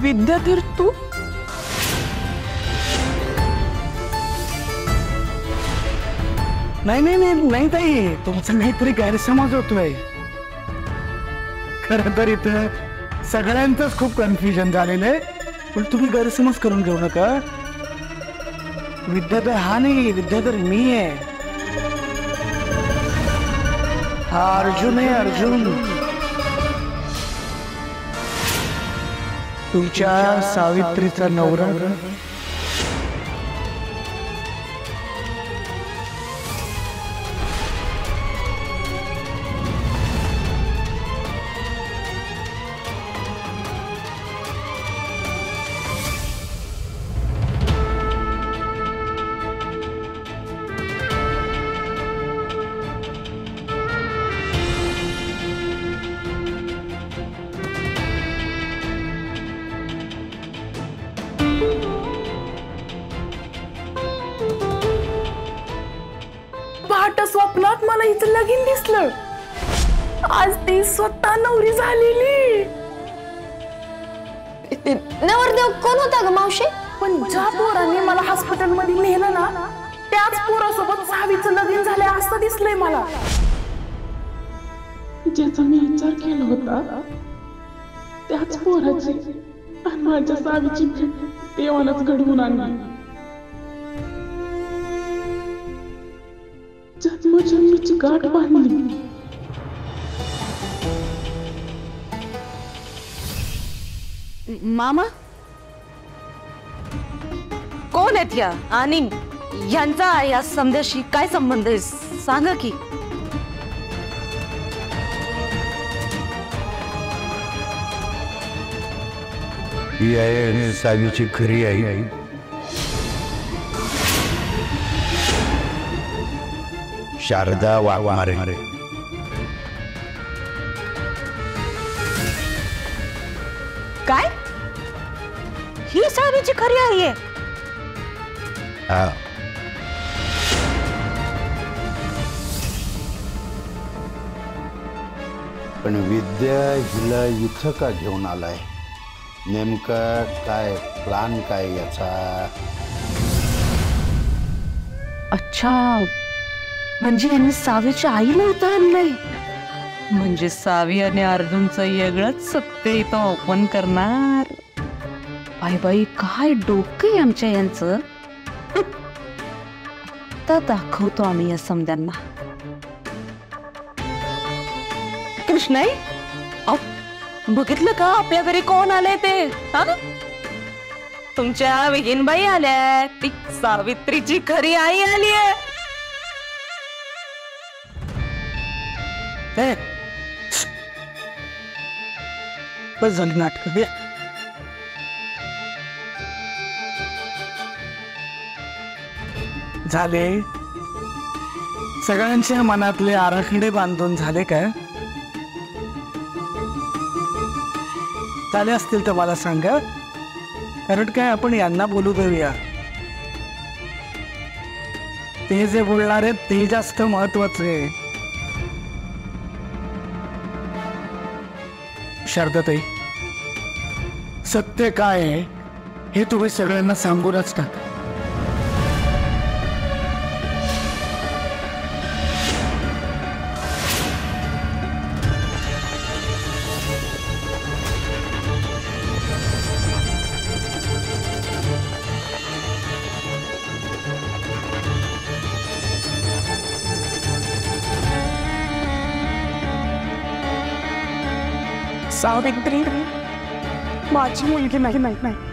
विद्याधर तू? नाही नाही नाही नाही ताई, तुमचा काहीतरी गैरसमज होतोय. खरं तर इथं सगळ्यांचंच खूप कन्फ्युजन झालेलं आहे, पण तुम्ही गैरसमज करून घेऊ नका. विद्याधर हा नाही, विद्याधर मी आहे. हा अर्जुन आहे, अर्जुन. तुमच्या सावित्रीचा नवरा. स्वप्नात मला हिचं लगीन दिसलं. आज ती स्वतः नवरी झालेली. नवरदेव कोण होता ग मावशी? पण ज्या पोरांनी मला हॉस्पिटल मध्ये नेलं ना, त्याच पोरासोबत सावीचं लगीन झालंय असं दिसलंय मला. ज्याचा मी विचार केला होता त्याच पोराची आणि माझ्या सावीची भेट देवालाच घडवून आणली. जन्मजन्मीची गाठ बांधली. मामा कोण आहेत या आणि यांचा या समजाशी काय संबंध आहे सांगा की. ही आहे सावीची खरी आई. शारदा वाघमारे. काय? ही सावीची खरी आई आहे? हा. पण विद्या हिला इथं का घेऊन आलाय? नेमका काय प्लान काय याचा? अच्छा, म्हणजे यांनी सावीच्या आईला इथं आणलंय. म्हणजे सावी आणि अर्जुनचं वेगळंच सत्य इथं ओपन करणार. बाई बाई काय डोकं आमच्या यांचं. आता दाखवतो आम्ही या समद्यांना. कृष्णाई, बघितलं का आपल्या घरी कोण आले ते? तुमच्या विहीनबाई आल्या. ती सावित्रीची खरी आई आली आहे. बस झाली नाटक. झाले सगळ्यांच्या मनातले आराखडे बांधून झाले काय? झाले असतील तर मला सांगा, कारण काय आपण यांना बोलू देऊया. ते जे बोलणार आहेत ते जास्त महत्वाचे. शारदाताई, सत्य काय आहे हे तुम्ही सगळ्यांना सांगूनच टाका. सावित्री माझी मुलगी नाही. नाही नाही